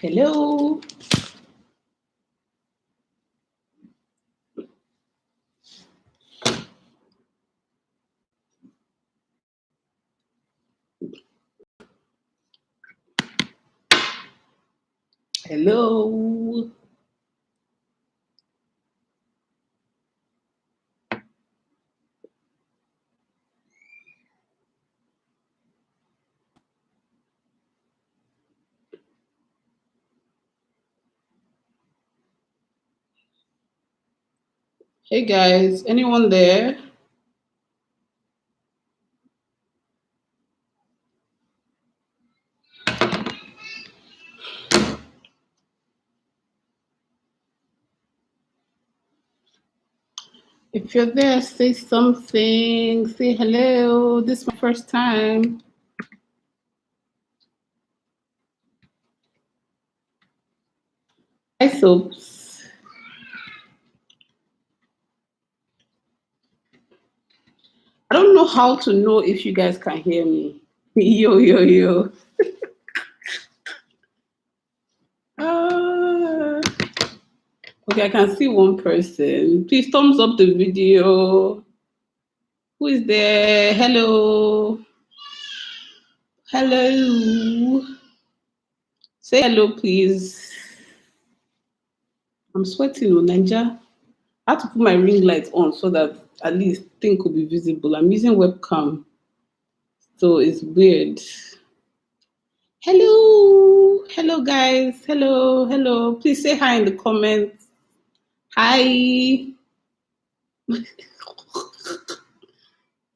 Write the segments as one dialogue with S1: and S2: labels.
S1: Hello. Hello. Hey guys, anyone there? If you're there, say something. Say hello. This is my first time. Hi, soaps. I don't know how to know if you guys can hear me. Yo, yo, yo. Ah. Okay, I can see one person. Please thumbs up the video. Who is there? Hello. Hello. Say hello, please. I'm sweating on Ninja. I have to put my ring light on so that at least thing could be visible. I'm using webcam, so it's weird. Hello. Hello, guys. Hello. Hello. Please say hi in the comments. Hi.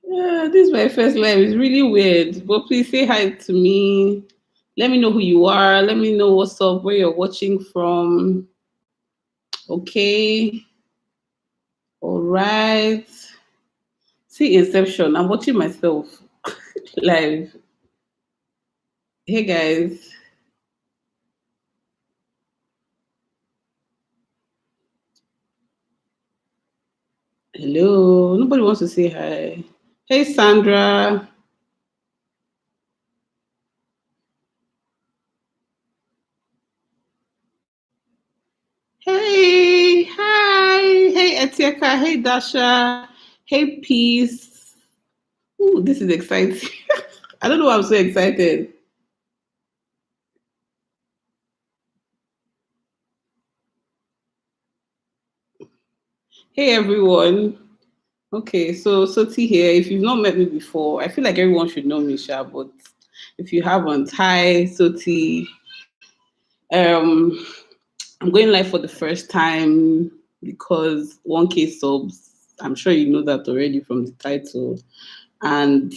S1: Yeah, this is my first live. It's really weird, but please say hi to me. Let me know who you are. Let me know what's up, where you're watching from. Okay. All right. See Inception. I'm watching myself live. Hey guys. Hello. Nobody wants to say hi. Hey Sandra. Hey. Hi. Hey Etieka. Hey Dasha. Hey Peace. Ooh, this is exciting. I don't know why I'm so excited. Hey everyone. Okay, so Soti here. If you've not met me before, I feel like everyone should know me, Sha, but if you haven't, hi Soti. Um, I'm going live for the first time because 1K subs. I'm sure you know that already from the title. And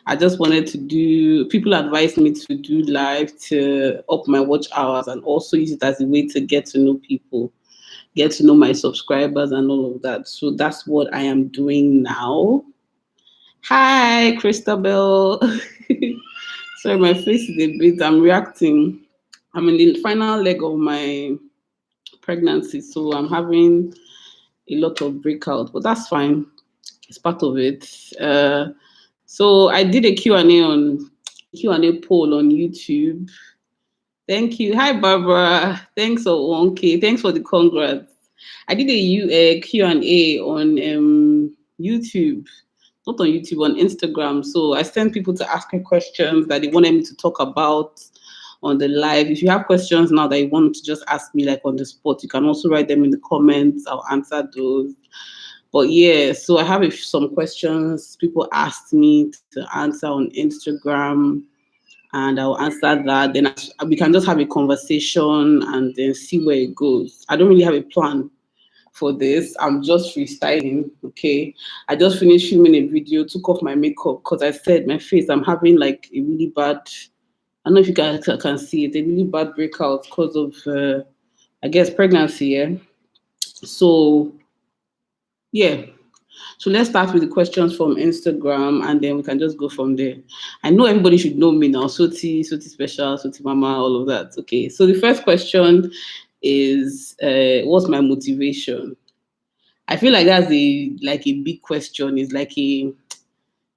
S1: I just wanted to do, people advised me to do live to up my watch hours and also use it as a way to get to know people, get to know my subscribers and all of that. So that's what I am doing now. Hi, Christabel. Sorry, my face is a bit, I'm reacting. I'm in the final leg of my pregnancy, so I'm having a lot of breakout, but that's fine. It's part of it. So I did a Q&A poll on YouTube. Thank you. Hi, Barbara. Thanks for 1K. Thanks for the congrats. I did a Q&A on YouTube, not on YouTube, on Instagram. So I sent people to ask me questions that they wanted me to talk about on the live. If you have questions now that you want to just ask me like on the spot, you can also write them in the comments. I'll answer those. But yeah, so I have some questions people asked me to answer on Instagram, and I'll answer that. Then we can just have a conversation and then see where it goes. I don't really have a plan for this. I'm just freestyling. Okay, I just finished filming a video, took off my makeup because I said my face, I'm having like a really bad, I don't know if you guys can see it, a really bad breakout because of I guess pregnancy. Yeah. So yeah. So let's start with the questions from Instagram and then we can just go from there. I know everybody should know me now. Soti Special, Soti Mama, all of that. Okay. So the first question is what's my motivation? I feel like that's a big question. It's like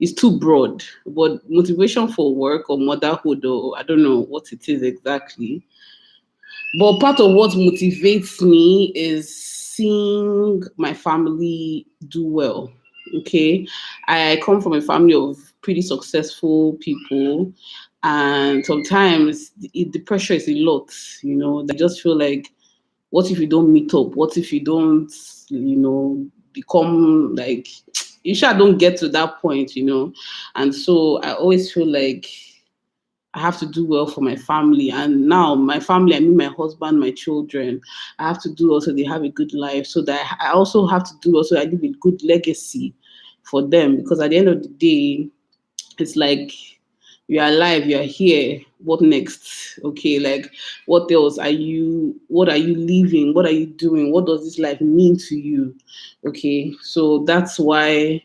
S1: is too broad. But motivation for work or motherhood, or I don't know what it is exactly. But part of what motivates me is seeing my family do well. Okay. I come from a family of pretty successful people. And sometimes the pressure is a lot, I just feel like, what if you don't meet up? What if you don't, become like, you sure don't get to that point. And so I always feel like I have to do well for my family. And now my family, I mean my husband, my children, I have to do also they have a good life. So that I also have to do also I leave a good legacy for them. Because at the end of the day, it's like you are alive, you are here. What next? Okay, like what else what are you living? What are you doing? What does this life mean to you? Okay. So that's why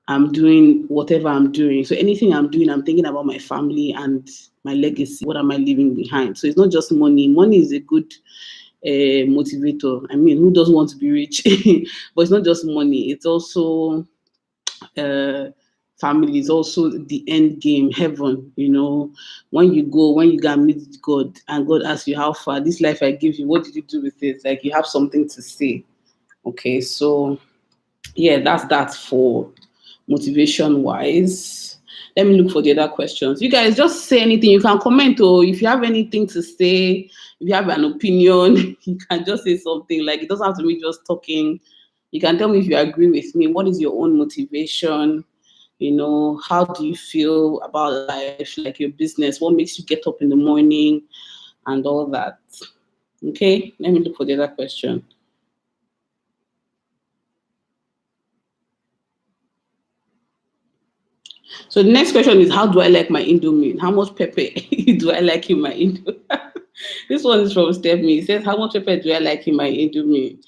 S1: I'm doing whatever I'm doing. So anything I'm doing, I'm thinking about my family and my legacy. What am I leaving behind? So it's not just money. Money is a good motivator. I mean, who doesn't want to be rich? But it's not just money. It's also uh, family. It's also the end game, heaven. When you go, when you go meet God, and God asks you, how far? This life I give you, what did you do with it? Like you have something to say. Okay, so yeah, that's that for motivation wise. Let me look for the other questions. You guys just say anything. You can comment, or if you have anything to say, if you have an opinion, you can just say something. Like it doesn't have to be just talking. You can tell me if you agree with me. What is your own motivation? How do you feel about life, like your business? What makes you get up in the morning and all that? Okay, let me look for the other question. So the next question is, how do I like my Indomie? How much pepper do I like in my Indomie? This one is from Stephanie. It says, how much pepper do I like in my Indomie?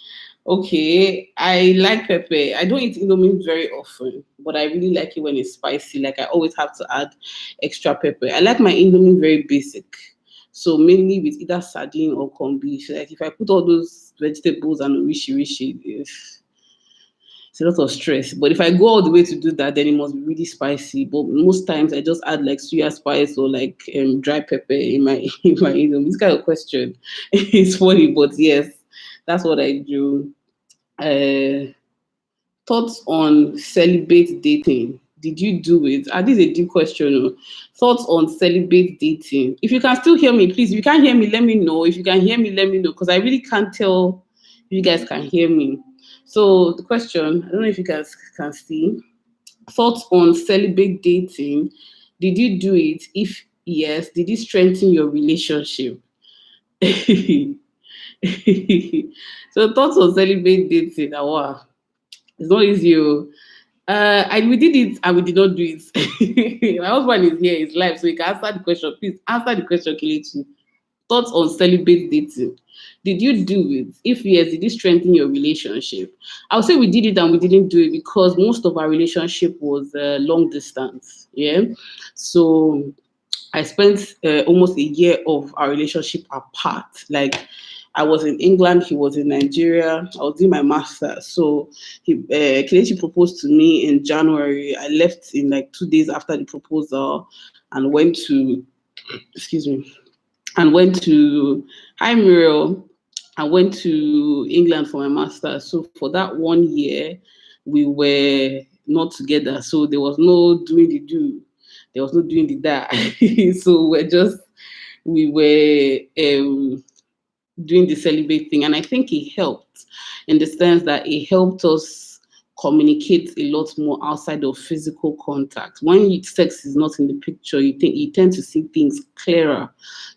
S1: Okay, I like pepper. I don't eat Indomie very often, but I really like it when it's spicy. Like I always have to add extra pepper. I like my Indomie very basic. So mainly with either sardine or corned beef. Like if I put all those vegetables and rishi, it's a lot of stress. But if I go all the way to do that, then it must be really spicy. But most times I just add like suya spice or like dry pepper in my in my This kind of question is funny, but yes, that's what I do. Uh, Thoughts on celibate dating? Did you do it? This is a deep question. Oh. Thoughts on celibate dating? If you can still hear me, please. If you can't hear me, let me know. If you can hear me, let me know, because I really can't tell if you guys can hear me. So the question, I don't know if you guys can see. Thoughts on celibate dating? Did you do it? If yes, did it strengthen your relationship? So thoughts on celibate dating? Wow, it's not easy. Oh. And we did it and we did not do it. My husband is here, he's live, so he can answer the question. Please answer the question, Kelechi. Thoughts on celibate dating. Did you do it? If yes, did it strengthen your relationship? I would say we did it and we didn't do it because most of our relationship was long distance. Yeah. So I spent almost a year of our relationship apart. Like I was in England, he was in Nigeria. I was doing my master's. So Kelechi proposed to me in January. I left in like 2 days after the proposal and went to, excuse me, and went to, hi Muriel, I went to England for my master's. So for that 1 year, we were not together. So there was no doing the do, there was no doing the that. So we were doing the celibate thing. And I think it helped in the sense that it helped us communicate a lot more outside of physical contact. When sex is not in the picture, you tend to see things clearer.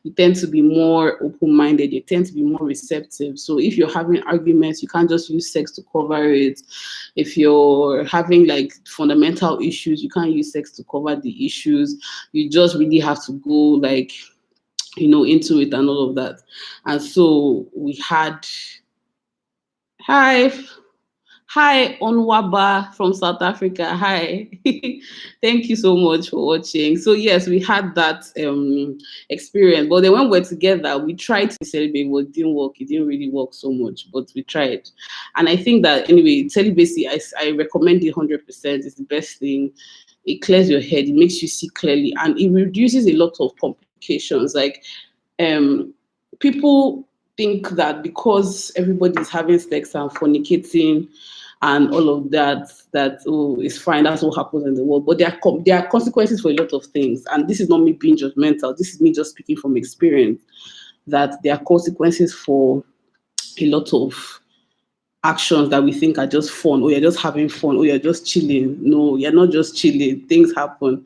S1: You tend to be more open-minded. You tend to be more receptive. So if you're having arguments, you can't just use sex to cover it. If you're having like fundamental issues, you can't use sex to cover the issues. You just really have to go like into it and all of that. And so we had, hi, Hi, Onwaba from South Africa. Hi. Thank you so much for watching. So yes, we had that experience. But then when we're together, we tried to celebrate, but it didn't work. It didn't really work so much, but we tried. And I think that anyway, celibacy, I recommend it 100%. It's the best thing. It clears your head, it makes you see clearly, and it reduces a lot of complications. Like um people think that because everybody is having sex and fornicating and all of that, that oh, it's fine, that's what happens in the world. But there are consequences for a lot of things, and this is not me being judgmental, this is me just speaking from experience, that there are consequences for a lot of actions that we think are just fun, or you're just having fun, or you're just chilling. No, you're not just chilling, things happen.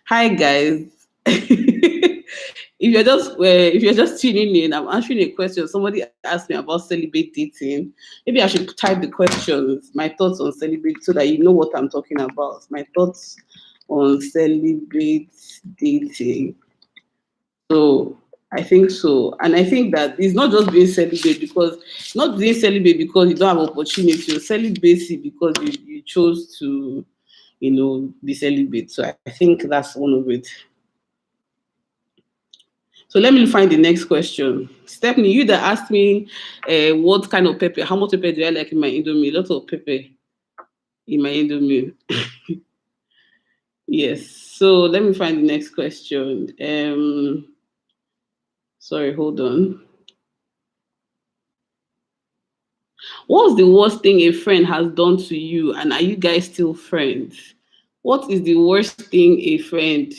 S1: Hi guys. If you're just tuning in, I'm answering a question. Somebody asked me about celibate dating. Maybe I should type the questions, my thoughts on celibate, so that you know what I'm talking about. My thoughts on celibate dating. So I think so. And I think that it's not just being celibate because not being celibate because you don't have opportunity, or celibacy because you chose to, be celibate. So I think that's one of it. So let me find the next question. Stephanie, you that asked me what kind of pepper, how much pepper do I like in my Indomie? A lot of pepper in my Indomie. Yes. So let me find the next question. Sorry, hold on. What's the worst thing a friend has done to you, and are you guys still friends? What is the worst thing a friend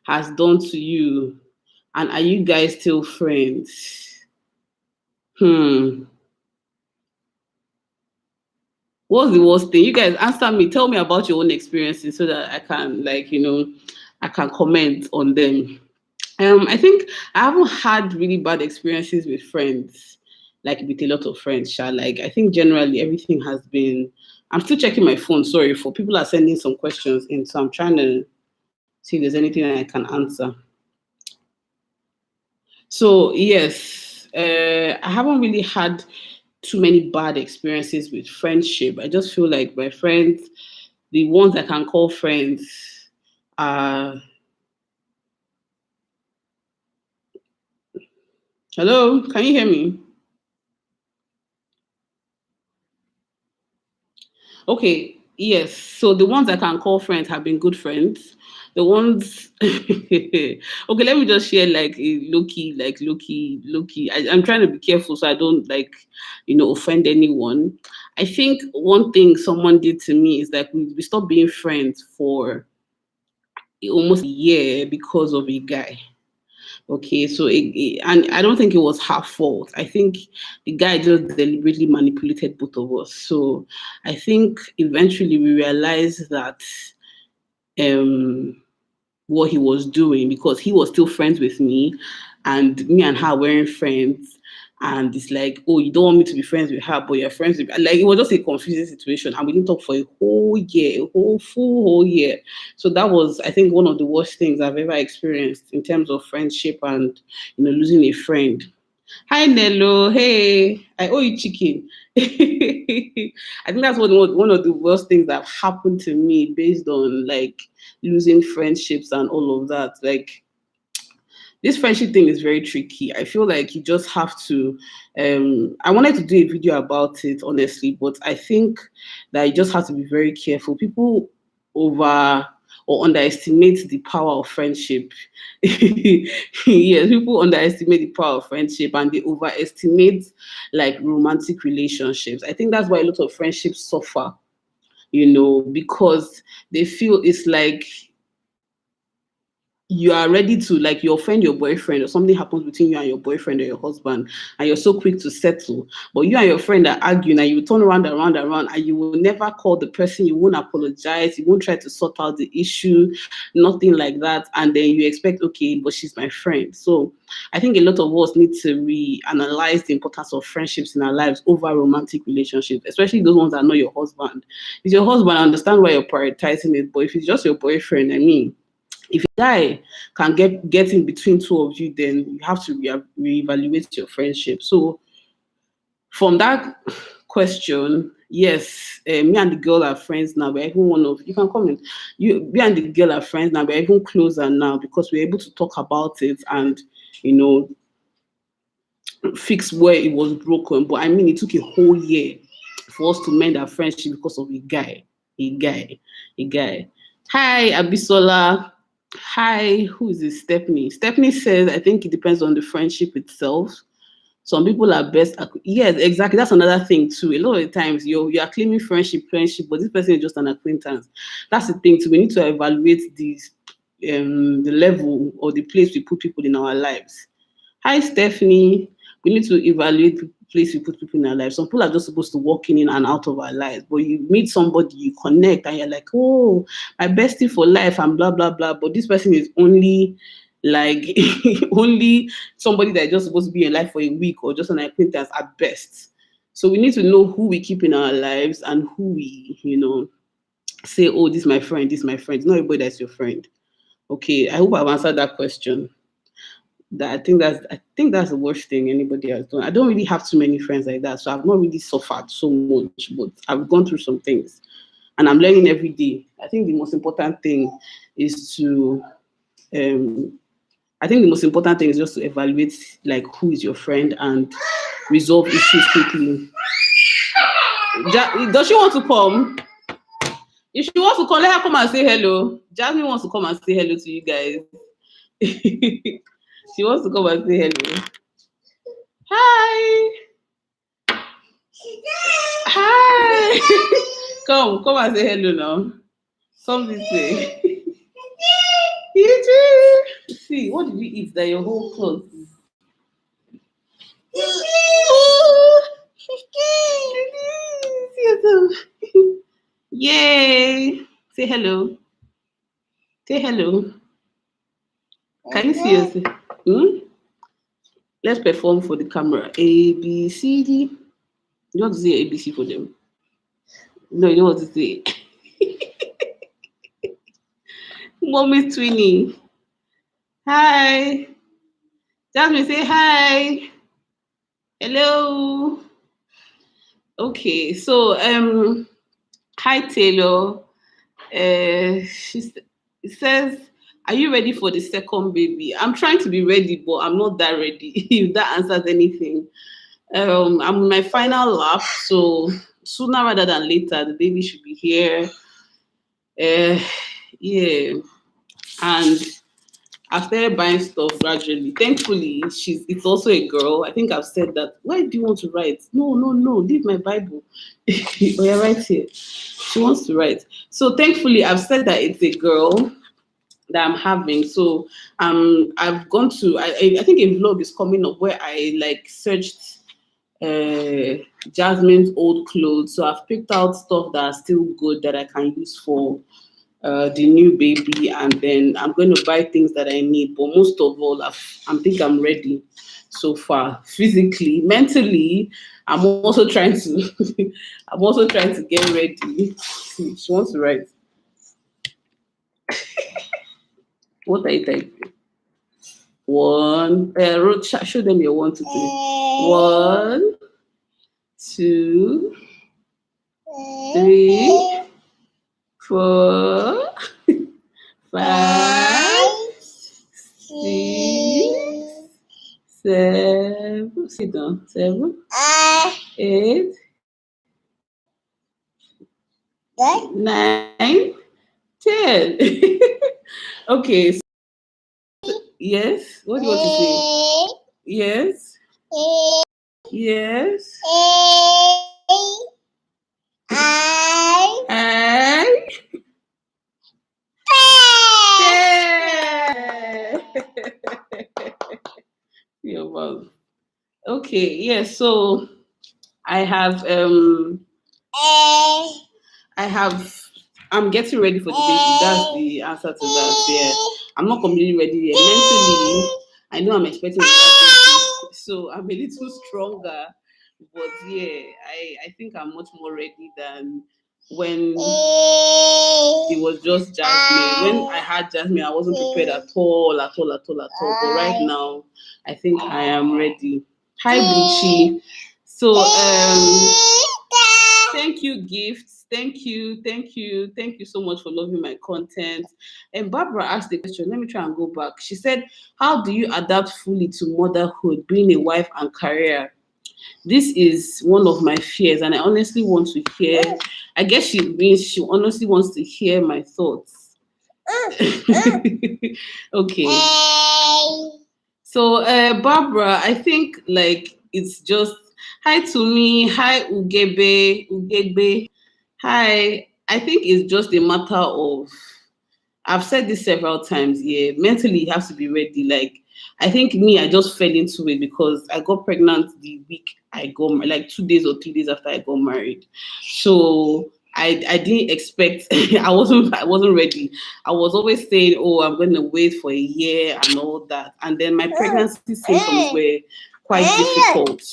S1: has done to you, and are you guys still friends? Hmm. What's the worst thing? You guys answer me. Tell me about your own experiences so that I can, I can comment on them. I think I haven't had really bad experiences with friends, like with a lot of friends. Like I think generally everything has been. I'm still checking my phone. Sorry, for people are sending some questions in, so I'm trying to see if there's anything I can answer. So yes, I haven't really had too many bad experiences with friendship. I just feel like my friends, the ones I can call friends, are. Hello, can you hear me? Okay, yes. So the ones I can call friends have been good friends. The ones, okay, let me just share like a low key. I'm trying to be careful so I don't offend anyone. I think one thing someone did to me is that we stopped being friends for almost a year because of a guy. Okay, so and I don't think it was her fault. I think the guy just deliberately manipulated both of us. So I think eventually we realized that um what he was doing, because he was still friends with me and me and her weren't friends. And it's like, oh, you don't want me to be friends with her, but you're friends with me. Like it was just a confusing situation. And we didn't talk for a whole year, a whole year. So that was, I think, one of the worst things I've ever experienced in terms of friendship and losing a friend. Hi Nello, hey, I owe you chicken. I think that's one of the worst things that happened to me based on like losing friendships and all of that. Like this friendship thing is very tricky. I feel like you just have to. I wanted to do a video about it, honestly, but I think that you just have to be very careful. People over or underestimate the power of friendship. Yes, people underestimate the power of friendship and they overestimate like romantic relationships. I think that's why a lot of friendships suffer, because they feel it's like you are ready to like you offend your boyfriend or something happens between you and your boyfriend or your husband and you're so quick to settle, but you and your friend are arguing and you turn around and around and around and you will never call the person, you won't apologize, you won't try to sort out the issue, nothing like that, and then you expect, okay, but she's my friend. So I think a lot of us need to reanalyze the importance of friendships in our lives over romantic relationships, especially those ones that are not your husband. If your husband, I understand why you're prioritizing it, but if it's just your boyfriend, I mean, if a guy can get in between two of you, then you have to reevaluate your friendship. So from that question, Yes, me and the girl are friends now. We're even one of you can come in. Me and the girl are friends now. We're even closer now because we're able to talk about it and you know fix where it was broken. But I mean, it took a whole year for us to mend our friendship because of a guy, a guy. Hi, Abisola. Hi, who is this? Stephanie. Stephanie says, I think it depends on the friendship itself. Some people are best. Yes, exactly. That's another thing too. A lot of the times you are claiming friendship, but this person is just an acquaintance. That's the thing too. We need to evaluate the level or the place we put people in our lives. Hi, Stephanie. We need to evaluate the place we put people in our lives. Some people are just supposed to walk in and out of our lives, but you meet somebody, you connect, and you're like, oh, my bestie for life, and blah, blah, blah. But this person is only like only somebody that is just supposed to be in life for a week or just an acquaintance at best. So we need to know who we keep in our lives and who we, say, oh, this is my friend, this is my friend. It's not everybody that's your friend. Okay, I hope I've answered that question. I think that's the worst thing anybody has done. I don't really have too many friends like that, so I've not really suffered so much, but I've gone through some things, and I'm learning every day. I think the most important thing is to, um, I think the most important thing is just to evaluate like who is your friend and resolve issues quickly. Does she want to come? If she wants to come, let her come and say hello. Jasmine wants to come and say hello to you guys. She wants to come and say hello. Hi. Hi. Come and say hello now. Come this way. You too. See, what did you eat that your whole clothes? Yay. Say hello. Say hello. Can you see yourself? Let's perform for the camera. A, B, C, D. You want to say A, B, C for them? No, you don't want to say. Mommy Twinnie. Hi. Jasmine, say hi. Hello. Okay, so hi Taylor. It says, are you ready for the second baby? I'm trying to be ready, but I'm not that ready. If that answers anything. I'm in my final lap, so sooner rather than later, the baby should be here. Yeah, and I started buying stuff gradually. Thankfully, it's also a girl. I think I've said that. Why do you want to write? No, leave my Bible. Oh, yeah, right here. She wants to write. So thankfully, I've said that it's a girl that I'm having. So I've gone to I think a vlog is coming up where I like searched Jasmine's old clothes. So I've picked out stuff that are still good that I can use for the new baby, and then I'm going to buy things that I need. But most of all, I think I'm ready so far, physically, mentally. I'm also trying to, I'm also trying to get ready. She wants to write. What are you typing? One. Show them your 1, 2, 3. 1, 2, 3, 4, 5, 6, 7. Sit down. 7, 8, 9, 10. Okay. So, yes. What do you want to say? Yes. Yes. I. Your mom. Okay. Yeah. So I have I'm getting ready for the baby. That's the answer to that. Yeah. I'm not completely ready yet. Mentally, I know I'm expecting a baby, so I'm a little stronger. But yeah, I think I'm much more ready than when it was just Jasmine. When I had Jasmine, I wasn't prepared at all. But right now, I think I am ready. Hi, Bleachy. So Thank you, gifts. Thank you, thank you, thank you so much for loving my content. And Barbara asked the question. Let me try and go back. She said, "How do you adapt fully to motherhood, being a wife and career?" This is one of my fears, and I honestly want to hear. I guess she means she honestly wants to hear my thoughts. Okay. So, Barbara, I think like it's just hi to me, hi Ugebe, hi. I think it's just a matter of I've said this several times. Yeah, mentally, you have to be ready. Like, I think me, I just fell into it because I got pregnant the week I got like 2 days or 3 days after I got married. So I didn't expect. I wasn't ready. I was always saying, "Oh, I'm going to wait for a year and all that." And then my pregnancy symptoms were quite difficult.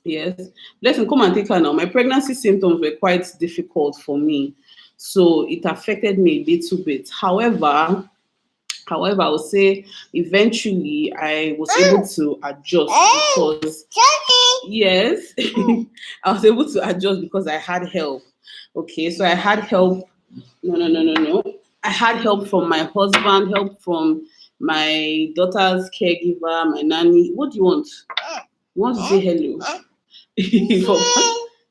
S1: Yes. Listen, come and take her now. My pregnancy symptoms were quite difficult for me. So it affected me a little bit. However, I would say eventually I was able to adjust because yes, I was able to adjust because I had help. Okay, so I had help. No. I had help from my husband, help from my daughter's caregiver, my nanny. What do you want? You want to say hello?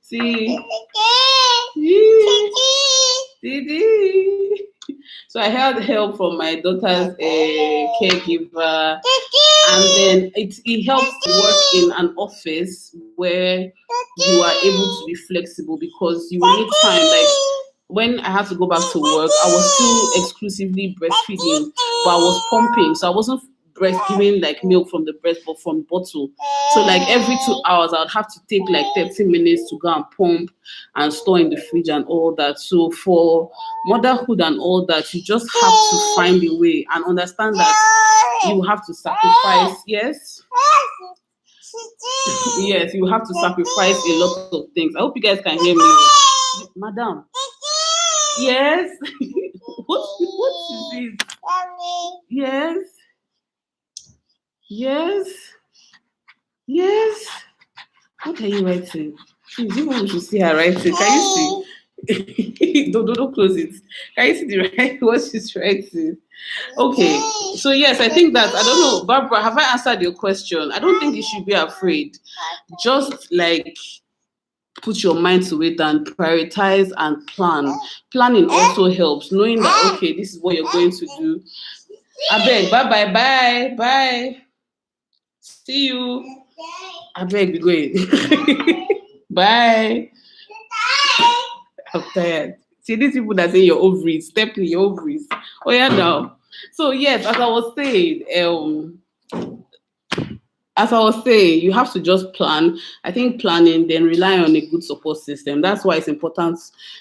S1: See, Didi. So I had help from my daughter's caregiver, and then it helps to work in an office where you are able to be flexible because you need time. Like when I had to go back to work, I was still exclusively breastfeeding, but I was pumping, so I wasn't breast giving like milk from the breast, but from bottle. So like every 2 hours, I would have to take like 30 minutes to go and pump and store in the fridge and all that. So for motherhood and all that, you just have to find a way and understand that you have to sacrifice. Yes. Yes, you have to sacrifice a lot of things. I hope you guys can hear me. Madam. Yes. what is this? Yes. Yes. Yes. What are you writing? Please, you want to see her writing? Can you see? don't close it. Can you see the right what she's writing? Okay. So yes, I think that I don't know, Barbara, have I answered your question? I don't think you should be afraid. Just like put your mind to it and prioritize and plan. Planning also helps, knowing that okay, this is what you're going to do. I beg, bye. See you. I beg, be going. Bye. I'm tired. See these people that say your ovaries, step in your ovaries. Oh yeah, now. So yes, as I was saying, you have to just plan. I think planning, then rely on a good support system. That's why it's important,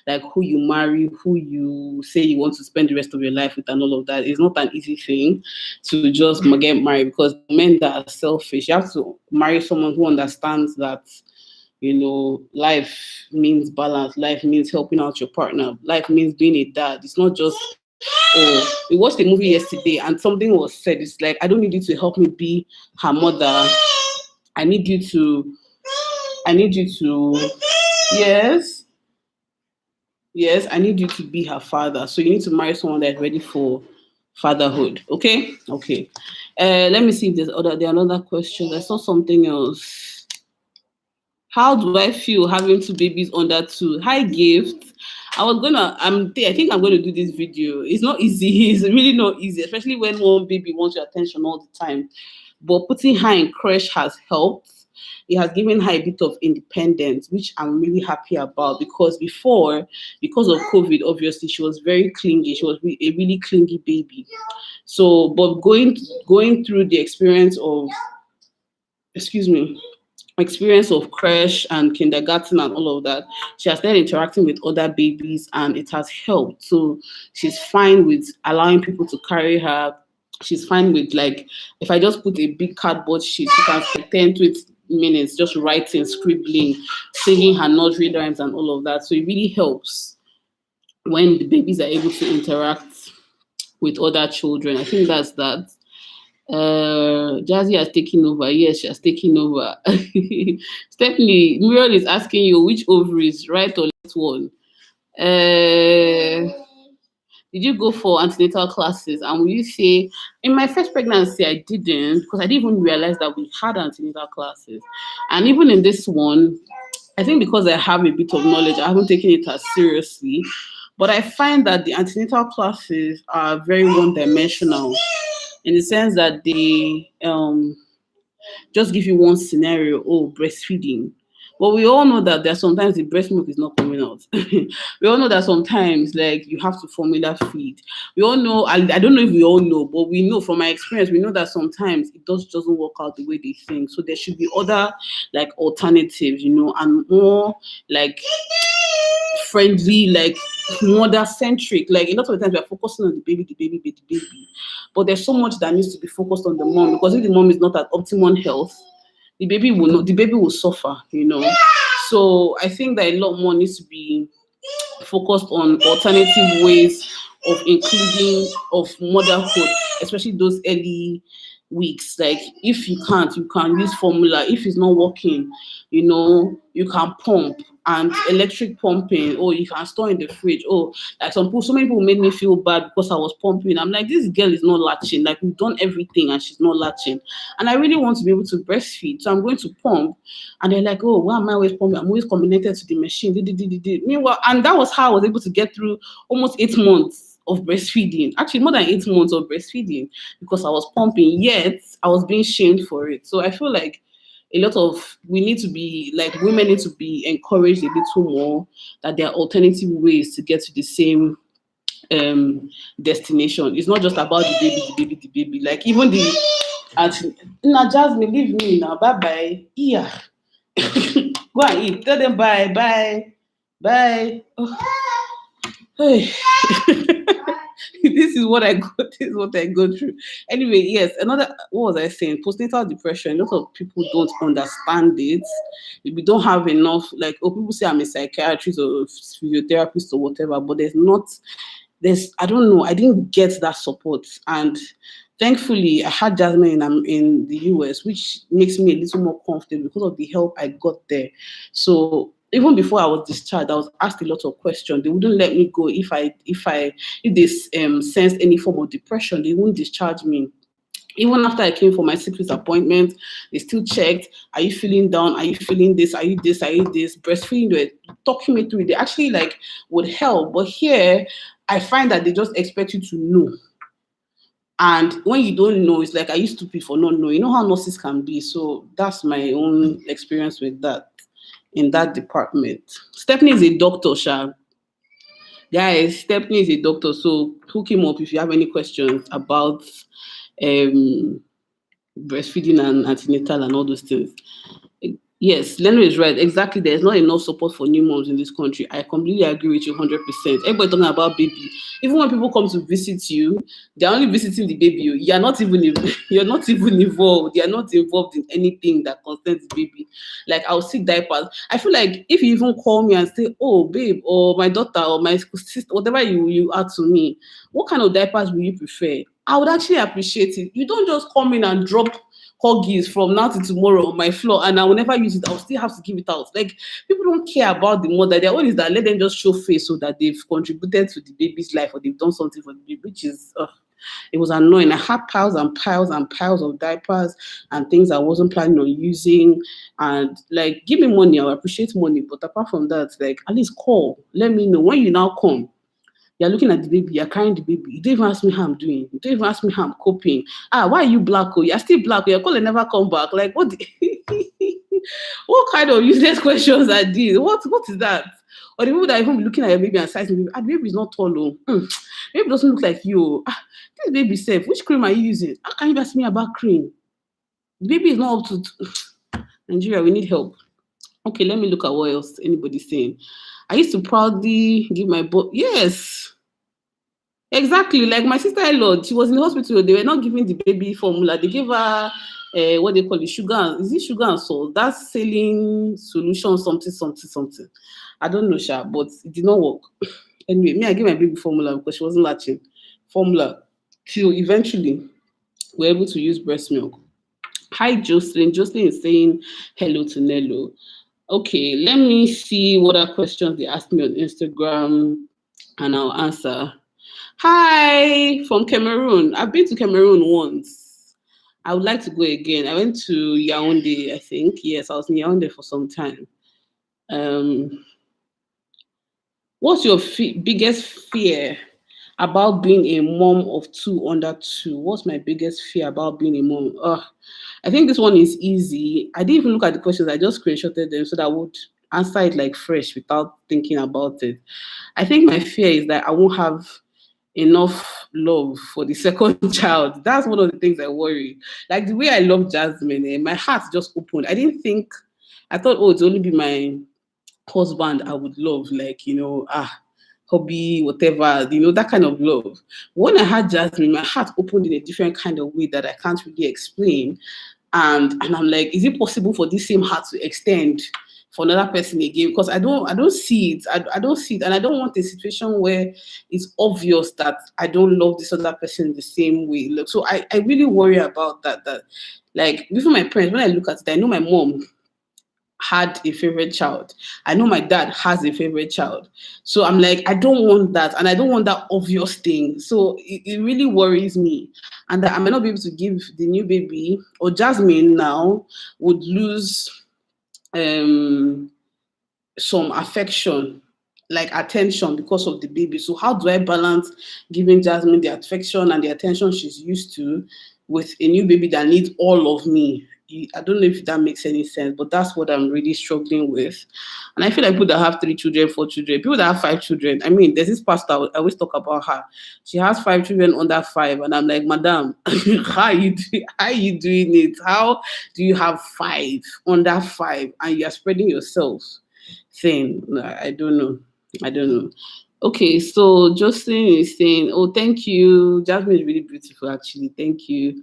S1: like who you marry, who you say you want to spend the rest of your life with, and all of that. It's not an easy thing to just get married because men that are selfish. You have to marry someone who understands that life means balance. Life means helping out your partner. Life means being a dad. It's not just we watched a movie yesterday and something was said. It's like, I don't need you to help me be her mother. I need you to yes, I need you to be her father. So you need to marry someone that's ready for fatherhood. Okay. Let me see if there are another questions. I saw something else. How do I feel having 2 babies under 2? Hi, Gift. I think I'm going to do this video. It's not easy. It's really not easy, especially when one baby wants your attention all the time. But putting her in creche has helped. It has given her a bit of independence, which I'm really happy about because because of COVID, obviously, she was very clingy. She was a really clingy baby. So, but going through the experience of creche and kindergarten and all of that, she has started interacting with other babies and it has helped. So she's fine with allowing people to carry her. She's fine with, like, if I just put a big cardboard sheet, she can spend 10 to 20 minutes just writing, scribbling, singing her nursery rhymes and all of that. So it really helps when the babies are able to interact with other children. I think that's that. Jazzy has taken over. Yes, she has taken over. Stephanie, Muriel is asking you which ovaries, right or left one? Did you go for antenatal classes? And will you say, in my first pregnancy, I didn't, because I didn't even realize that we had antenatal classes. And even in this one, I think because I have a bit of knowledge, I haven't taken it as seriously. But I find that the antenatal classes are very one-dimensional in the sense that they just give you one scenario, oh, breastfeeding. But we all know that there's sometimes the breast milk is not coming out. We all know that sometimes, like, you have to formula feed. We all know, I don't know if we all know, but we know from my experience, we know that sometimes it doesn't work out the way they think. So there should be other, like, alternatives, and more, like, friendly, like, mother centric. Like, a lot of the times we are focusing on the baby, the baby, the baby. But there's so much that needs to be focused on the mom, because if the mom is not at optimum health, the baby will suffer. So I think that a lot more needs to be focused on alternative ways of including of motherhood, especially those early weeks. Like, if you can't, you can use formula. If it's not working, you can pump and electric pumping, or you can store in the fridge. Oh, like so many people made me feel bad because I was pumping. I'm like, this girl is not latching. Like, we've done everything and she's not latching. And I really want to be able to breastfeed. So I'm going to pump. And they're like, oh, why am I always pumping? I'm always connected to the machine. Meanwhile, and that was how I was able to get through almost 8 months of breastfeeding. Actually, more than 8 months of breastfeeding, because I was pumping, yet I was being shamed for it. So I feel like we need to be, like, women need to be encouraged a little more that there are alternative ways to get to the same destination. It's not just about the baby, the baby, the baby. Like, even the now, Jasmine, leave me now. Bye bye. Yeah. Go and eat. Tell them bye, bye, bye. Oh, hey. This is what I go. This is what I go through. Anyway, yes. What was I saying? Postnatal depression. A lot of people don't understand it. We don't have enough. Like, oh, people say I'm a psychiatrist or physiotherapist or whatever, but I don't know. I didn't get that support, and thankfully, I had Jasmine in the US, which makes me a little more comfortable because of the help I got there. So even before I was discharged, I was asked a lot of questions. They wouldn't let me go if they sensed any form of depression. They wouldn't discharge me. Even after I came for my 6 weeks appointment, they still checked, are you feeling down? Are you feeling this? Are you this? Are you this? Breastfeeding, they were talking me through it. They actually, like, would help. But here, I find that they just expect you to know. And when you don't know, it's like, are you stupid for not knowing? You know how nurses can be. So that's my own experience with that in that department. Stephanie is a doctor, Sha. Guys, Stephanie is a doctor. So hook him up if you have any questions about um breastfeeding and antenatal and all those things. Yes, Leno is right. Exactly. There's not enough support for new moms in this country. I completely agree with you 100%. Everybody talking about baby. Even when people come to visit you, they're only visiting the baby. You're not even you're not even involved. You're not involved in anything that concerns the baby. Like, I'll see diapers. I feel like if you even call me and say, "Oh, babe," or "my daughter," or "my sister," whatever you are to me, what kind of diapers will you prefer? I would actually appreciate it. You don't just come in and drop huggies from now to tomorrow on my floor, and I will never use it. I'll still have to give it out. Like, people don't care about the mother. Their own is that let them just show face so that they've contributed to the baby's life or they've done something for the baby, which is it was annoying. I had piles and piles and piles of diapers and things I wasn't planning on using. And, like, give me money, I'll appreciate money. But apart from that, like, at least call. Let me know when you now come. You're looking at the baby, you're carrying the baby. You don't even ask me how I'm doing. You don't even ask me how I'm coping. Why are you black? Oh, you're still black. Oh, your color never come back. Like, what? What kind of useless questions are these? What is that? Or the people that even be looking at your baby and sizing the baby is not tall. Oh. Baby doesn't look like you. This baby safe. Which cream are you using? How can you ask me about cream? The baby is not up to Nigeria. We need help. Okay, let me look at what else anybody's saying. I used to proudly give my yes. Exactly. Like my sister-in-law, she was in the hospital. They were not giving the baby formula. They gave her what they call it, sugar. Is it sugar and salt? That's saline solution, something. I don't know, Sha, but it did not work. Anyway, me, I gave my baby formula because she wasn't latching. Formula till eventually were able to use breast milk. Hi, Jocelyn. Jocelyn is saying hello to Nello. Okay, let me see what other questions they asked me on Instagram and I'll answer. Hi, from Cameroon. I've been to Cameroon once. I would like to go again. I went to Yaoundé, I think. Yes, I was in Yaoundé for some time. Um, what's your biggest fear about being a mom of two under two? What's my biggest fear about being a mom? I think this one is easy. I didn't even look at the questions. I just screenshotted them so that I would answer it like fresh without thinking about it. I think my fear is that I won't have enough love for the second child. That's one of the things I worry. Like the way I love Jasmine, my heart just opened. I didn't think, I thought, oh, it's only be my husband I would love, like, hobby, whatever, that kind of love. When I had Jasmine, my heart opened in a different kind of way that I can't really explain. And I'm like, is it possible for this same heart to extend for another person again? Because I don't see it. I don't see it. And I don't want a situation where it's obvious that I don't love this other person the same way. Look, so I really worry about that. Like, even my parents, when I look at it, I know my mom had a favorite child. I know my dad has a favorite child. So I'm like, I don't want that. And I don't want that obvious thing. So it really worries me. And that I may not be able to give the new baby, or Jasmine now would lose um some affection, like attention, because of the baby. So how do I balance giving Jasmine the affection and the attention she's used to with a new baby that needs all of me? I don't know if that makes any sense, but that's what I'm really struggling with. And I feel like people that have 3 children, 4 children, people that have 5 children. I mean, there's this pastor, I always talk about her. She has 5 children under 5, and I'm like, Madam, how are you doing it? How do you have 5 under 5 and you're spreading yourself thin? I don't know. I don't know. Okay, so Justin is saying, "Oh, thank you. Jasmine is really beautiful, actually. Thank you."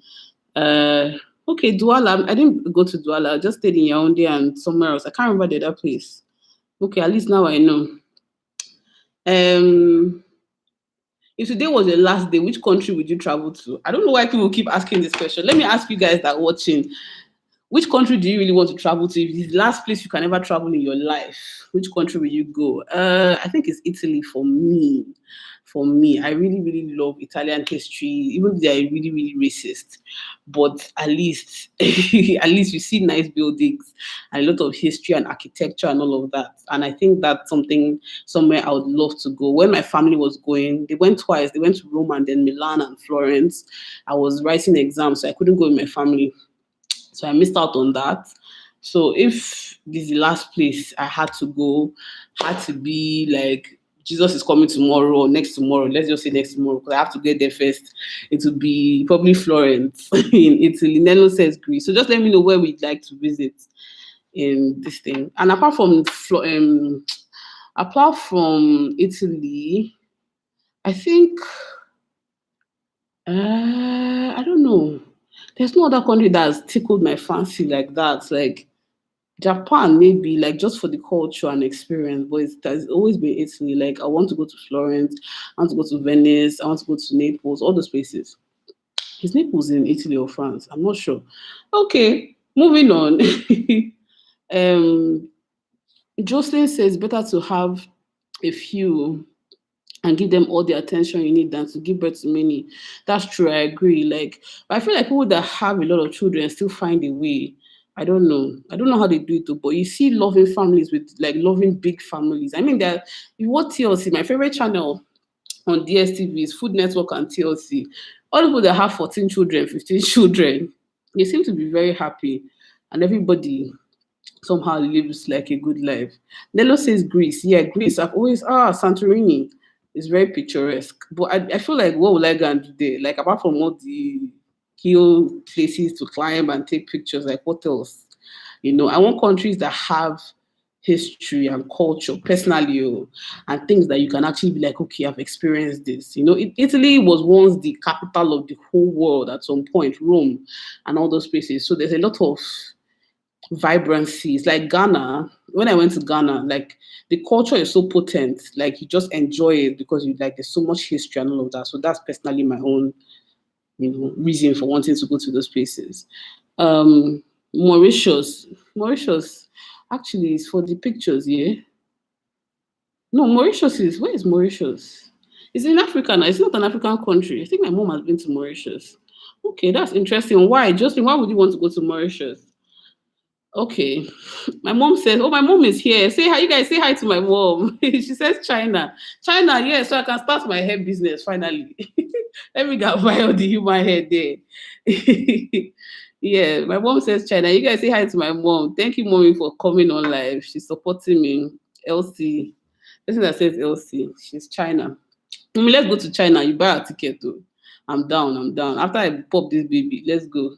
S1: Uh, okay, Douala. I didn't go to Douala. I just stayed in Yaoundé and somewhere else. I can't remember the other place. Okay, at least now I know. Um, if today was your last day, which country would you travel to? I don't know why people keep asking this question. Let me ask you guys that are watching. Which country do you really want to travel to? If it's the last place you can ever travel in your life, which country will you go? I think it's Italy for me. For me, I really, really love Italian history, even though they're really, really racist. But at least, at least you see nice buildings and a lot of history and architecture and all of that. And I think that's something somewhere I would love to go. When my family was going, they went twice. They went to Rome and then Milan and Florence. I was writing exams, so I couldn't go with my family. So I missed out on that. So if this is the last place I had to go, had to be like Jesus is coming tomorrow or next tomorrow. Let's just say next tomorrow because I have to get there first. It would be probably Florence in Italy. Nello says Greece. So just let me know where we'd like to visit in this thing. And apart from Italy, I think I don't know. There's no other country that's tickled my fancy like that. Like Japan, maybe, like just for the culture and experience, but it has always been Italy. Like I want to go to Florence, I want to go to Venice, I want to go to Naples, all those places. Is Naples in Italy or France? I'm not sure. Okay, moving on. um, Jocelyn says better to have a few and give them all the attention you need than to give birth to many. That's true. I agree. Like, but I feel like people that have a lot of children still find a way. I don't know. I don't know how they do it, though, but you see loving families with like loving big families. I mean, that you watch TLC. My favorite channel on DSTV is Food Network and TLC. All the people that have 14 children, 15 children, they seem to be very happy, and everybody somehow lives like a good life. Nello says Greece. Yeah, Greece. I've always Santorini is very picturesque. But I feel like what will I go and do there? Like apart from all the hill places to climb and take pictures, like what else? I want countries that have history and culture personally, and things that you can actually be like, okay, I've experienced this. Italy was once the capital of the whole world at some point, Rome and all those places. So there's a lot of vibrancy. It's like Ghana. When I went to Ghana, like the culture is so potent, like you just enjoy it because you like there's so much history and all of that. So that's personally my own reason for wanting to go to those places. Um, Mauritius, Mauritius, actually, is for the pictures. Yeah, no, Mauritius is where is Mauritius? It's in Africa now. It's not an African country. I think my mom has been to Mauritius. Okay, that's interesting. Why, Justin? Why would you want to go to Mauritius? Okay. My mom says, "Oh, my mom is here. Say hi, you guys. Say hi to my mom." She says, "China, China, yeah." So I can start my hair business finally. Let me go buy all the human hair there. Yeah, my mom says China. You guys say hi to my mom. Thank you, mommy, for coming on live. She's supporting me. Elsie, person that says Elsie, she's China. Mommy, let's go to China. You buy a ticket too. I'm down. I'm down. After I pop this baby, let's go.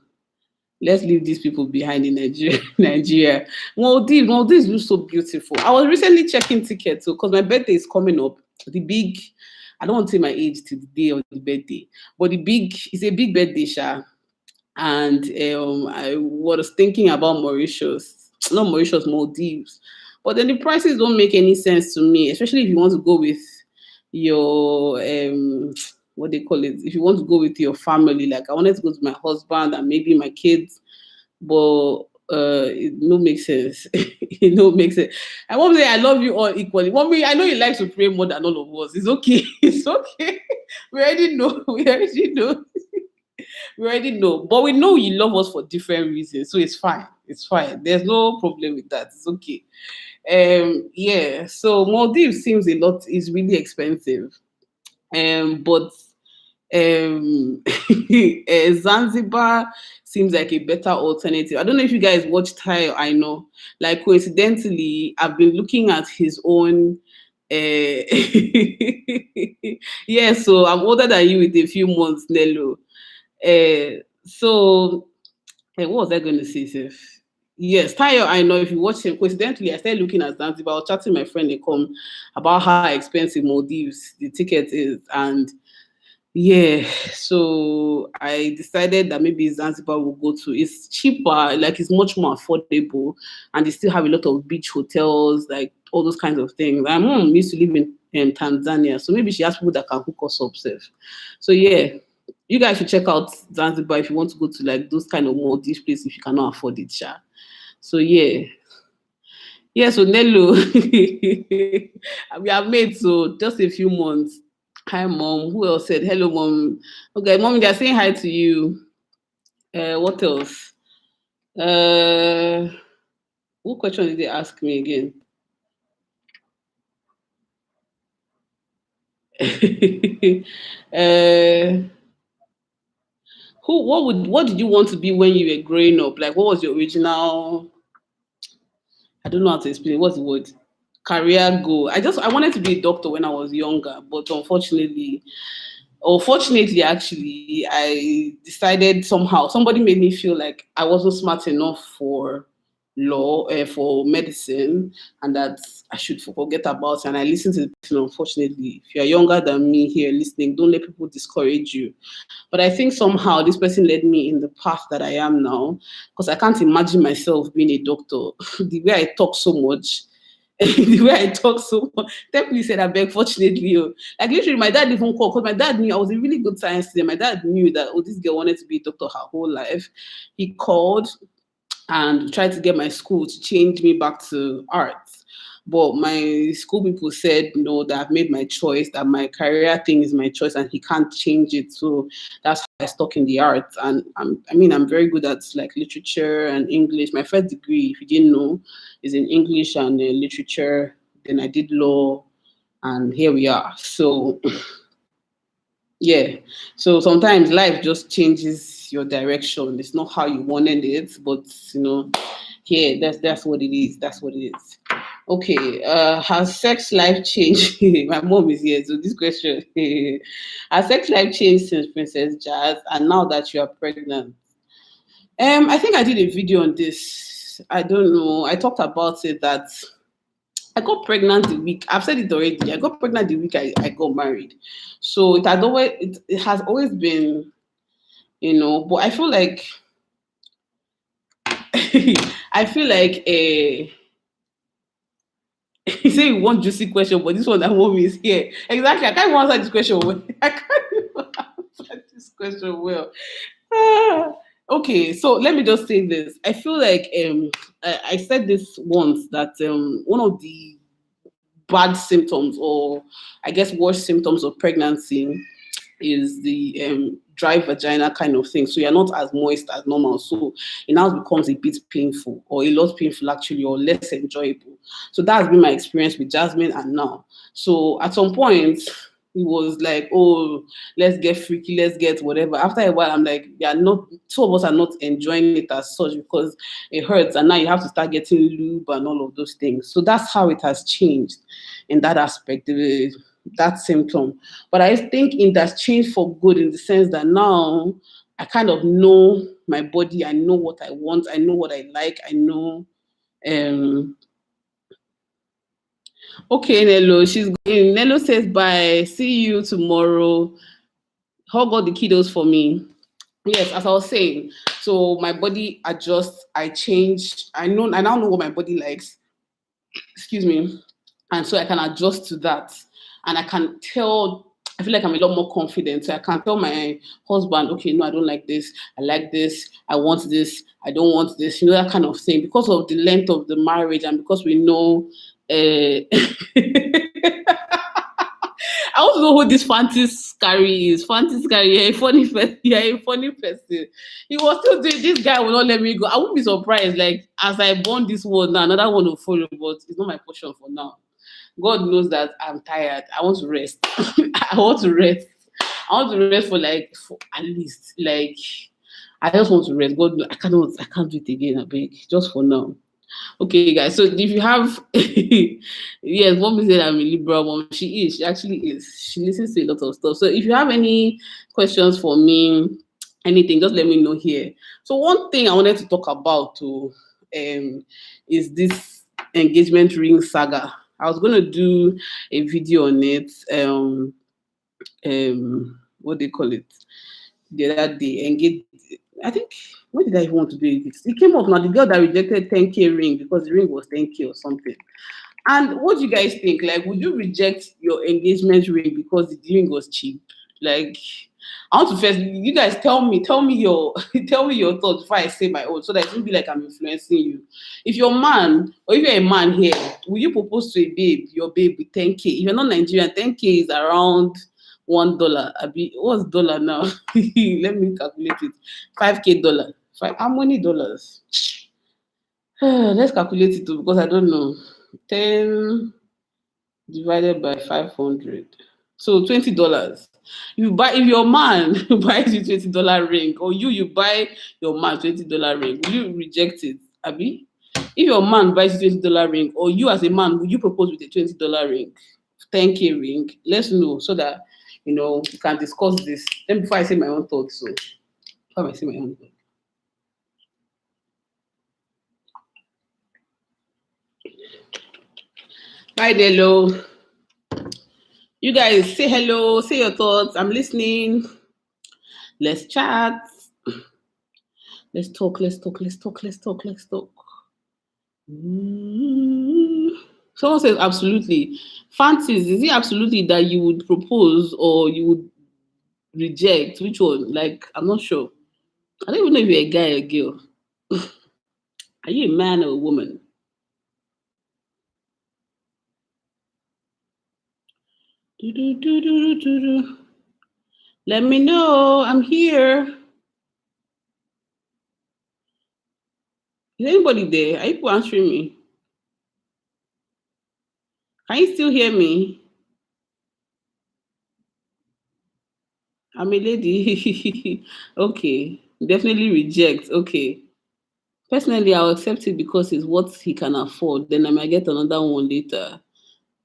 S1: Let's leave these people behind in Nigeria. Nigeria. Maldives looks so beautiful. I was recently checking tickets because my birthday is coming up. The big, I don't want to say my age till the day of the birthday, but it's a big birthday, Sha. And I was thinking about Mauritius, not Mauritius, Maldives. But then the prices don't make any sense to me, especially if you want to go with your what they call it. If you want to go with your family, like I wanted to go to my husband and maybe my kids, but it no make sense. It no make sense. I won't say I love you all equally. Mommy, I know you like to pray more than all of us. It's okay. It's okay. We already know. We already know. We already know. But we know you love us for different reasons. So it's fine. It's fine. There's no problem with that. It's okay. Yeah. So Maldives seems a lot is really expensive. But Zanzibar seems like a better alternative. I don't know if you guys watch Thai. I know, like coincidentally, I've been looking at his own. Yeah, so I'm older than you with a few months, Nello. So what was I going to say, Sif? Yes, Tayo, I know if you watch him, coincidentally, I started looking at Zanzibar. I was chatting to my friend Nikom about how expensive Maldives the ticket is. And yeah, so I decided that maybe Zanzibar will go to. It's cheaper, like it's much more affordable, and they still have a lot of beach hotels, like all those kinds of things. My mom used to live in Tanzania, so maybe she has people that can hook us up, safe. So yeah, you guys should check out Zanzibar if you want to go to like those kind of Maldives places if you cannot afford it, sha. So yeah, yeah. So Nello, we have made so just a few months. Hi, mom. Who else said hello, mom? Okay, mom, they're saying hi to you. What else? Uh, what question did they ask me again? uh, what did you want to be when you were growing up? Like, what was your original? I don't know how to explain. What's the word? Career goal. I wanted to be a doctor when I was younger, but unfortunately, or fortunately, actually, I decided somehow somebody made me feel like I wasn't smart enough for law, for medicine, and that I should forget about it. And I listened to the person. Unfortunately, if you're younger than me here listening, don't let people discourage you. But I think somehow this person led me in the path that I am now, because I can't imagine myself being a doctor. The way I talk so much, the way I talk so much. Definitely said I beg, fortunately. Like literally, my dad even called because my dad knew I was a really good science student. My dad knew that this girl wanted to be a doctor her whole life. He called and tried to get my school to change me back to arts. But my school people said no, that I've made my choice, that my career thing is my choice and he can't change it. So that's how I stuck in the arts. And I'm very good at like literature and English. My first degree, if you didn't know, is in English and literature. Then I did law and here we are. So yeah. So sometimes life just changes your direction. It's not how you wanted it, but yeah, that's what it is. That's what it is. Okay. Has sex life changed? My mom is here, so this question. Has sex life changed since Princess Jazz and now that you are pregnant? I think I did a video on this. I don't know. I talked about it that I got pregnant the week. I've said it already. I got pregnant the week I got married. So it has always been, but I feel like I feel like you say you want juicy question, but this one that one is here. Exactly. I can't even answer this question. I can't even answer question well. Ah, okay, so let me just say this. I feel like I said this once that one of the bad symptoms, or I guess worst symptoms of pregnancy, is the dry vagina kind of thing. So you're not as moist as normal. So it now becomes a bit painful, or a lot painful actually, or less enjoyable. So that's been my experience with Jasmine and now. So at some point, it was like, oh, let's get freaky, let's get whatever. After a while, I'm like, yeah, not two of us are not enjoying it as such because it hurts, and now you have to start getting lube and all of those things. So that's how it has changed in that aspect. That symptom. But I think it has changed for good in the sense that now I kind of know my body. I know what I want. I know what I like. I know. Um, okay, Nello, she's going. Nello says bye. See you tomorrow. Hug all the kiddos for me. Yes, as I was saying, so my body adjusts. I change. I now know what my body likes. Excuse me, and so I can adjust to that, and I can tell. I feel like I'm a lot more confident. So I can tell my husband, okay, no, I don't like this. I like this. I want this. I don't want this. You know, that kind of thing. Because of the length of the marriage, and because we know. I want to know who this Fantis Carry is. Fantis Carry, you're a funny person. You're a funny person. He was still doing. This guy will not let me go. I won't be surprised. Like as I born this one now, another one will follow, but it's not my portion for now. God knows that I'm tired. I want to rest. I want to rest. I want to rest for at least I just want to rest. God, I cannot. I can't do it again. I beg. Just for now. Okay, guys. So if you have, yes, mom said I'm a liberal mom. She is. She actually is. She listens to a lot of stuff. So if you have any questions for me, anything, just let me know here. So one thing I wanted to talk about too, is this engagement ring saga. I was gonna do a video on it. What they call it the other day. Engage. I think when did I even want to do it? It came up now. The girl that rejected 10K ring because the ring was 10K or something. And what do you guys think? Like, would you reject your engagement ring because the ring was cheap? Like, I want to first you guys tell me your tell me your thoughts before I say my own, so that it won't be like I'm influencing you. If you're a man, or if you're a man here, will you propose to a babe, your babe with 10K? If you're not Nigerian, 10K is around $1. What's dollar now? Let me calculate it. 5K dollar. How many dollars? Let's calculate it too, because I don't know. 10 divided by 500. So $20. If your man buys you $20 ring, or you buy your man $20 ring, will you reject it? Abi? If your man buys you $20 ring, or you as a man, will you propose with a $20 ring, 10K ring? Let's know so that we can discuss this. Then before I say my own thoughts, so before I say my own thoughts. Bye, Delo. You guys say hello, say your thoughts. I'm listening. Let's chat. Let's talk. Someone says absolutely. Fancies, is it absolutely that you would propose or you would reject? Which one? Like, I'm not sure. I don't even know if you're a guy or a girl. Are you a man or a woman? Let me know. I'm here. Is anybody there? Are you answering me? Can you still hear me? I'm a lady. Okay. Definitely reject. Okay. Personally, I'll accept it because it's what he can afford. Then I might get another one later.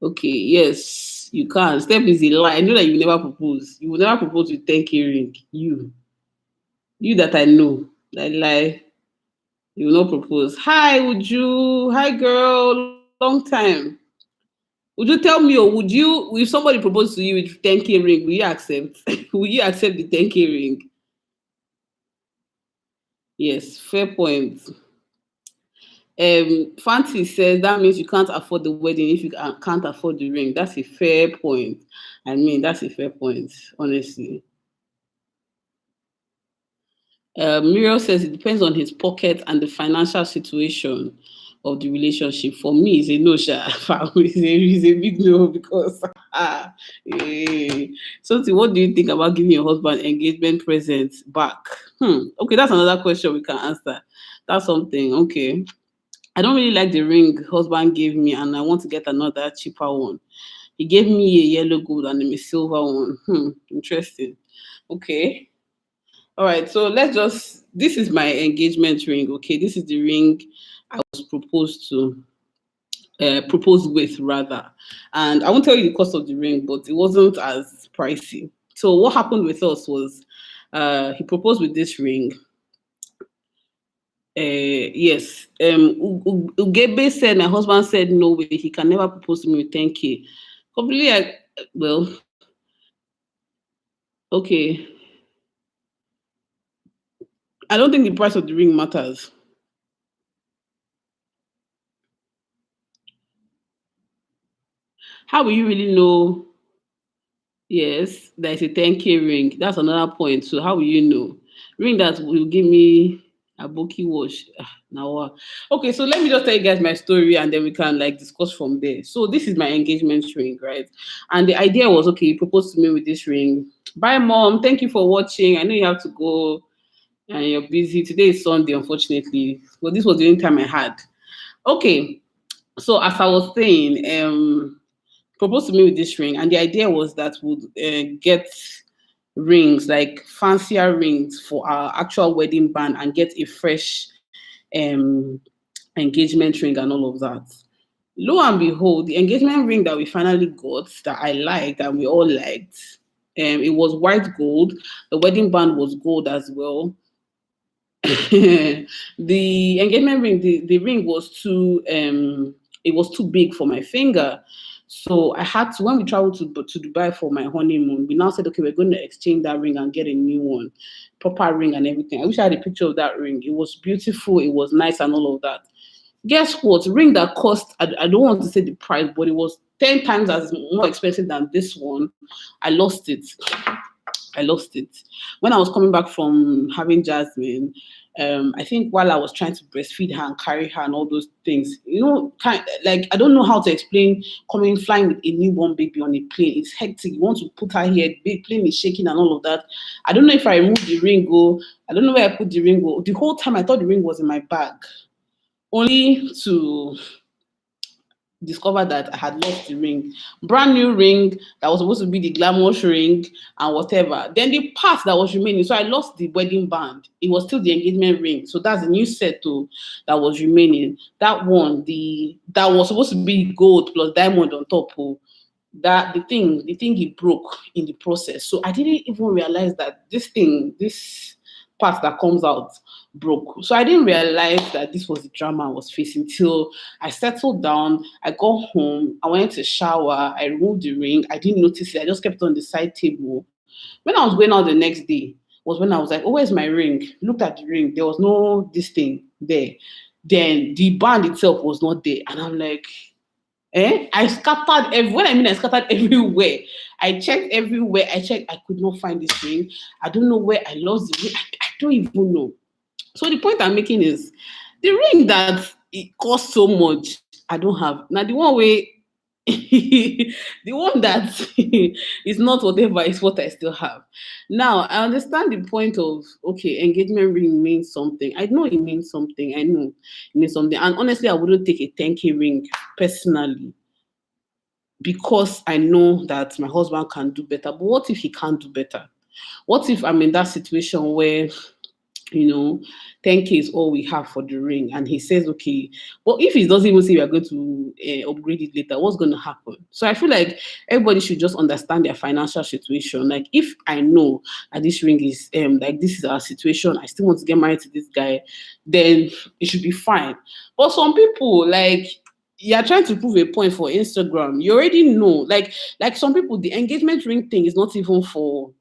S1: Okay, yes, you can. Step is a lie. I know that you never propose. You will never propose with 10K ring. You that I know. That lie. You will not propose. Hi, would you? Hi, girl. Long time. Would you tell me, or would you, if somebody proposed to you with 10K ring, will you accept? Will you accept the 10K ring? Yes, fair point. Fancy says that means you can't afford the wedding if you can't afford the ring. That's a fair point. I mean, that's a fair point, honestly. Muriel says it depends on his pocket and the financial situation of the relationship. For me, it's a no, sha. It's a big no because eh. So, what do you think about giving your husband engagement presents back? Okay, that's another question we can answer. That's something. Okay. I don't really like the ring husband gave me, and I want to get another cheaper one. He gave me a yellow gold and a silver one. Interesting. Okay. All right, so let's just. This is my engagement ring. Okay, this is the ring I was proposed with rather, and I won't tell you the cost of the ring, but it wasn't as pricey. So what happened with us was, he proposed with this ring. Yes, Ugebe said my husband said no way he can never propose to me with 10K. Completely, well, okay. I don't think the price of the ring matters. How will you really know? Yes, there's a 10K ring. That's another point. So how will you know? Ring that will give me a bulky watch. Now what? Okay, so let me just tell you guys my story and then we can like discuss from there. So this is my engagement ring, right? And the idea was okay, you proposed to me with this ring. Bye mom. Thank you for watching. I know you have to go and you're busy. Today is Sunday, unfortunately. But this was the only time I had. Okay. So as I was saying, proposed to me with this ring, and the idea was that we'd get rings, like fancier rings for our actual wedding band, and get a fresh um, engagement ring and all of that. Lo and behold, the engagement ring that we finally got, that I liked and we all liked, it was white gold. The wedding band was gold as well. The engagement ring, the ring was too it was too big for my finger. So I had to, when we traveled to Dubai for my honeymoon, we now said, okay, we're going to exchange that ring and get a new one, proper ring and everything. I wish I had a picture of that ring. It was beautiful, it was nice and all of that. Guess what? Ring that cost, I don't want to say the price, but it was 10 times as more expensive than this one. I lost it. I lost it. When I was coming back from having Jasmine, I think while I was trying to breastfeed her and carry her and all those things, like I don't know how to explain coming flying with a newborn baby on a plane. It's hectic. You want to put her here, the plane is shaking and all of that. I don't know if I removed the ring. I don't know where I put the ring. The whole time I thought the ring was in my bag, only to discovered that I had lost the ring. Brand new ring that was supposed to be the glamorous ring and whatever. Then the part that was remaining, so I lost the wedding band. It was still the engagement ring. So that's the new set too that was remaining. That one, that was supposed to be gold plus diamond on top. That the thing he broke in the process. So I didn't even realize that this part that comes out broke. So I didn't realize that this was the drama I was facing till I settled down. I got home. I went to shower. I removed the ring. I didn't notice it. I just kept it on the side table. When I was going out the next day, was when I was like, "Oh, where's my ring?" Looked at the ring. There was no this thing there. Then the band itself was not there, and I'm like, I scattered when I mean I scattered everywhere. I checked everywhere. I checked. I could not find this ring. I don't know where I lost the ring. I don't even know. So the point I'm making is the ring that it costs so much, I don't have. Now the one way the one that is not whatever is what I still have. Now I understand the point of okay, engagement ring means something. I know it means something. I know it means something. And honestly, I wouldn't take a 10K ring personally because I know that my husband can do better. But what if he can't do better? What if I'm in that situation where you know, 10K is all we have for the ring. And he says, okay, but if he doesn't even say we are going to upgrade it later, what's going to happen? So I feel like everybody should just understand their financial situation. Like if I know that this ring is like this is our situation, I still want to get married to this guy, then it should be fine. But some people like you're trying to prove a point for Instagram. You already know, like some people, the engagement ring thing is not even for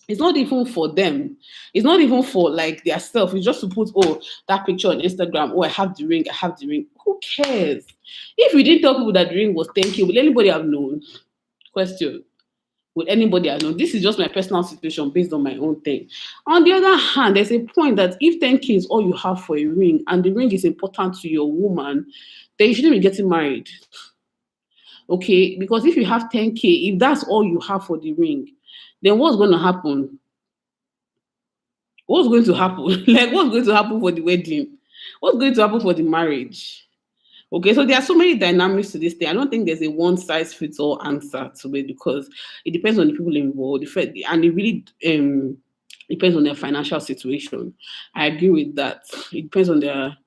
S1: it's not even for them. It's not even for like their self. It's just to put, oh, that picture on Instagram. Oh, I have the ring. I have the ring. Who cares? If we didn't tell people that the ring was 10K, will anybody have known? Question. with anybody I know. This is just my personal situation based on my own thing. On the other hand, there's a point that if 10K is all you have for a ring and the ring is important to your woman, then you shouldn't be getting married. Okay? Because if you have 10K, if that's all you have for the ring, then what's going to happen? What's going to happen? Like, what's going to happen for the wedding? What's going to happen for the marriage? Okay, so there are so many dynamics to this thing. I don't think there's a one size fits all answer to it because it depends on the people involved, and it really depends on their financial situation. I agree with that. It depends on their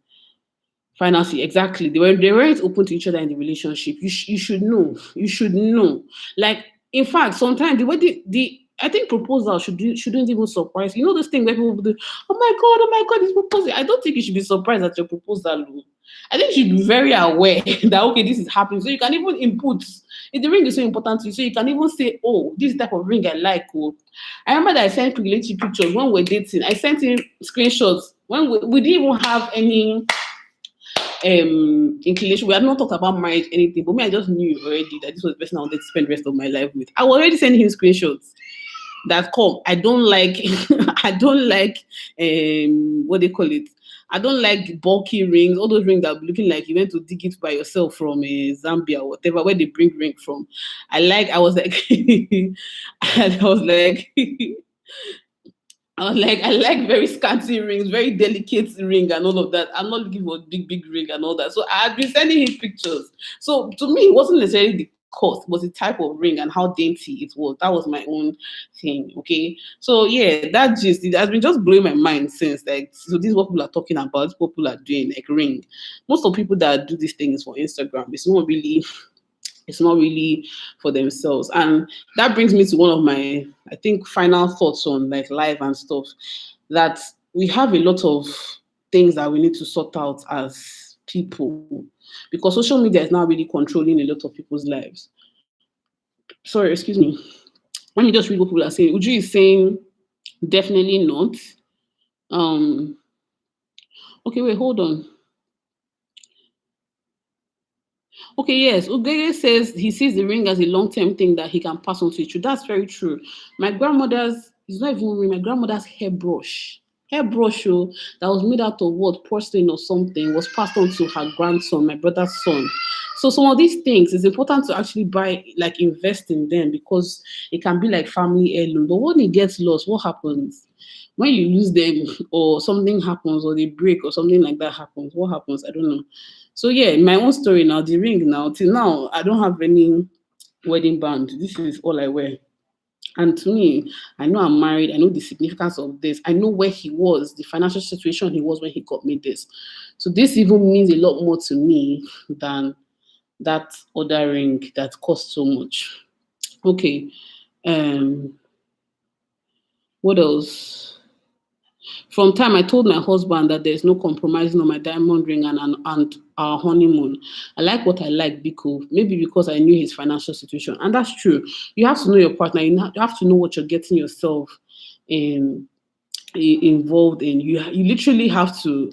S1: finances. Exactly, they weren't open to each other in the relationship. You should know. You should know. Like, in fact, sometimes the way the I think proposal shouldn't even surprise you. You know this thing where people do, oh my god, he's proposing. I don't think you should be surprised at your proposal. Oh. I think you should be very aware that okay, this is happening. So you can even input if the ring is so important to you. So you can even say, oh, this type of ring I like. Oh. I remember that I sent Kugelechi pictures when we were dating. I sent him screenshots when we didn't even have any inclination. We had not talked about marriage, anything, but me, I just knew already that this was the person I wanted to spend the rest of my life with. I was already sending him screenshots that come. I don't like I don't like what they call it. I don't like bulky rings, all those rings that be looking like you went to dig it by yourself from Zambia or whatever, where they bring ring from. I was like, I was like, I like very scanty rings, very delicate ring and all of that. I'm not looking for big ring and all that. So I had been sending him pictures. So to me, it wasn't necessarily the cost, it was the type of ring and how dainty it was. That was my own thing. Okay. So yeah, that just it has been just blowing my mind since like so this is what people are talking about, what people are doing, like ring. Most of the people that do these things for Instagram, it's not really for themselves. And that brings me to one of my, I think, final thoughts on like life and stuff. That we have a lot of things that we need to sort out as people because social media is now really controlling a lot of people's lives. Sorry, excuse me. Let me just read what people are saying. Uju is saying definitely not. Um, okay, wait, hold on. Okay, yes. Ugege says he sees the ring as a long-term thing that he can pass on to his children. That's very true. My grandmother's, it's not even ring, my grandmother's hairbrush that was made out of what, porcelain or something, was passed on to her grandson, my brother's son. So some of these things, it's important to actually buy, like invest in them because it can be like family heirloom. But when it gets lost, what happens? When you lose them or something happens or they break or something like that happens, what happens? I don't know. So yeah, my own story now, the ring now, till now, I don't have any wedding band. This is all I wear. And to me, I know I'm married. I know the significance of this. I know where he was, the financial situation he was when he got me this. So this even means a lot more to me than that other ring that cost so much. Okay. Um, what else? From time I told my husband that there's no compromising on my diamond ring and our honeymoon. I like what I like, Biko. Maybe because I knew his financial situation. And that's true. You have to know your partner. You have to know what you're getting yourself in involved in. You literally have to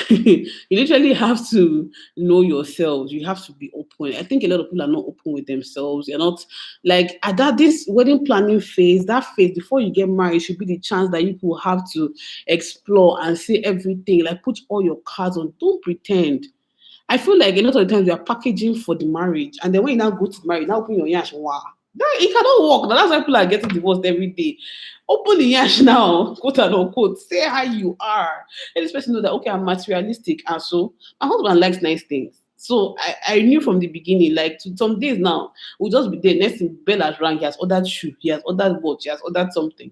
S1: you literally have to know yourselves. You have to be open. I think a lot of people are not open with themselves. You're not like at that this wedding planning phase, that phase before you get married should be the chance that you will have to explore and see everything, like put all your cards on. Don't pretend. I feel like a lot of the times we are packaging for the marriage, and then when you now go to marry, now open your yash. Wow, that it cannot work. That's why people are getting divorced every day. Open the yash now, quote and unquote. Say how you are. Let this person know that okay, I'm materialistic, and so my husband likes nice things. So I knew from the beginning, like to some days now, we'll just be there. Next thing, Bell has rang, he has ordered shoe, he has ordered watch, he has ordered something.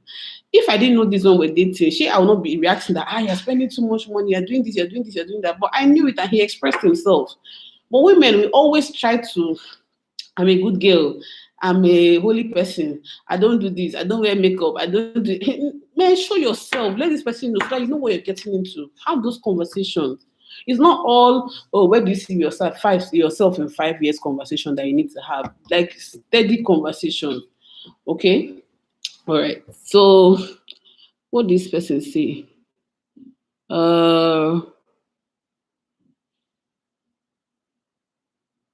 S1: If I didn't know this one we're dating, I will not be reacting that you're spending too much money, you're doing this, you're doing this, you're doing that. But I knew it and he expressed himself. But women, we always try to, I'm a good girl, I'm a holy person, I don't do this, I don't wear makeup, I don't do man, show yourself, let this person know so that you know what you're getting into. Have those conversations. It's not all, oh, where do you see yourself in 5 years conversation that you need to have. Like steady conversation. Okay? All right. So what this person say? Uh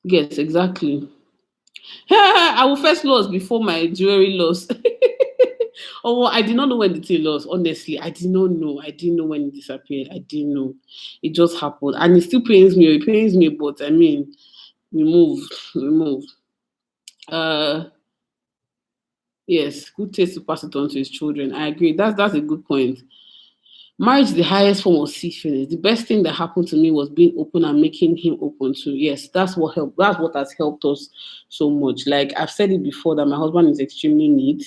S1: yes, exactly. I will first lost before my jewelry lost. Oh, I did not know when the thing lost. Honestly, I did not know. I didn't know when it disappeared. I didn't know. It just happened, and it still pains me. It pains me, but I mean, we move. We move. Uh, yes, good taste to pass it on to his children. I agree. That's a good point. Marriage is the highest form of syphilis. The best thing that happened to me was being open and making him open too. Yes, that's what helped. That's what has helped us so much. Like I've said it before that my husband is extremely neat,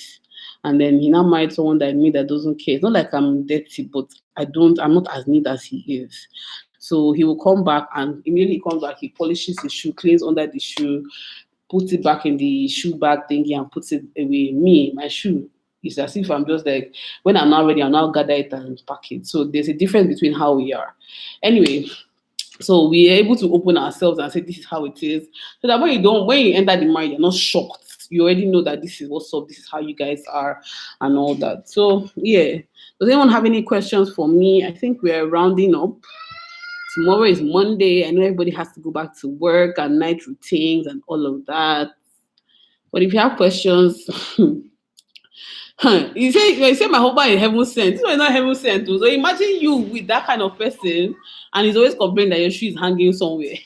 S1: and then he now married someone that me that doesn't care. It's not like I'm dirty, but I don't. I'm not as neat as he is. So he will come back and immediately comes back. He polishes his shoe, cleans under the shoe, puts it back in the shoe bag thingy and puts it away. Me, my shoe. It's as if I'm just like, when I'm not ready, I'll now gather it and pack it. So there's a difference between how we are. Anyway, so we are able to open ourselves and say this is how it is. So that when you enter the marriage, you're not shocked. You already know that this is what's up, this is how you guys are, and all that. So yeah. Does anyone have any questions for me? I think we're rounding up. Tomorrow is Monday. I know everybody has to go back to work and night routines and all of that. But if you have questions, you say my husband is heaven sent. This one is not heaven sent. So imagine you with that kind of person, and he's always complaining that your shoe is hanging somewhere.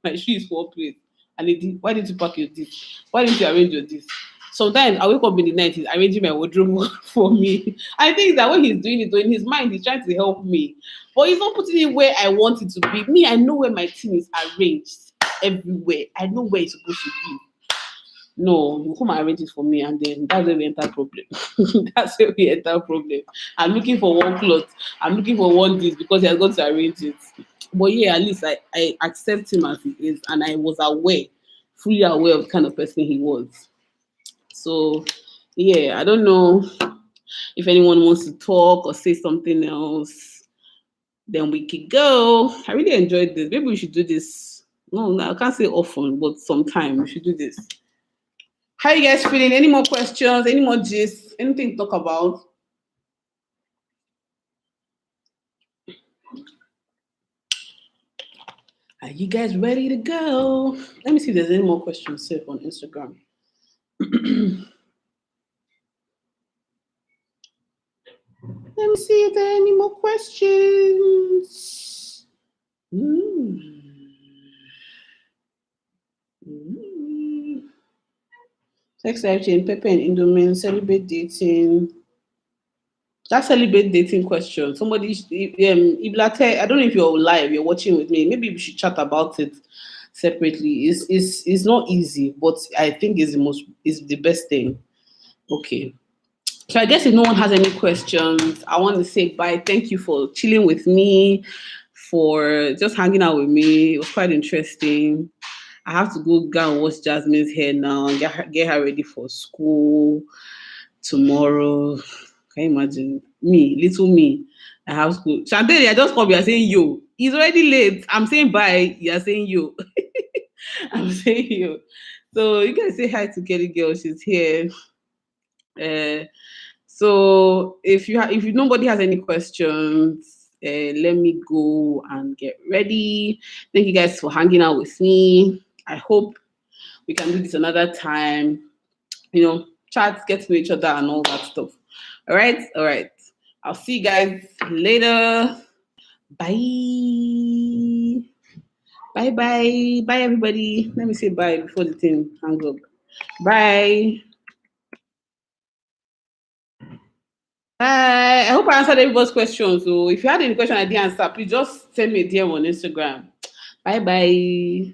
S1: My shoe is for place. And why didn't you pack your this? Why didn't you arrange your this? Sometimes I wake up in the night, he's arranging my wardrobe for me. I think that when he's doing it, in his mind, he's trying to help me. But he's not putting it where I want it to be. Me, I know where my thing is arranged everywhere. I know where it's supposed to be. No, you come and arrange it for me, and then that's where we enter problem. That's where we enter problem. I'm looking for one cloth. I'm looking for one this because he has got to arrange it. But yeah, at least I accept him as he is, and I was aware, fully aware of the kind of person he was. So yeah, I don't know if anyone wants to talk or say something else. Then we could go. I really enjoyed this. Maybe we should do this. No, I can't say often, but sometime we should do this. How you guys feeling? Any more questions? Any more gist? Anything to talk about? Are you guys ready to go? Let me see if there's any more questions saved on Instagram. Let me see if there are any more questions. Sex life change, Pepe and Indomine, celebrate dating. That celebrate dating question. Somebody, Iblate, I don't know if you're live, you're watching with me. Maybe we should chat about it separately. It's not easy, but I think is the best thing. Okay. So I guess if no one has any questions, I want to say bye. Thank you for chilling with me, for just hanging out with me. It was quite interesting. I have to go and wash Jasmine's hair now and get her ready for school tomorrow. Can you imagine? Me, little me. I have school. Chantel, I just come, you are saying yo. It's already late. I'm saying bye. You are saying yo. I'm saying yo. So you can say hi to Kelly Girl. She's here. Uh, so if nobody has any questions, let me go and get ready. Thank you guys for hanging out with me. I hope we can do this another time. Chat, get to know each other and all that stuff. All right. I'll see you guys later. Bye. Bye, everybody. Let me say bye before the thing hangs up. Bye. Bye. I hope I answered everybody's questions. So if you had any question I didn't answer, please just send me a DM on Instagram. Bye.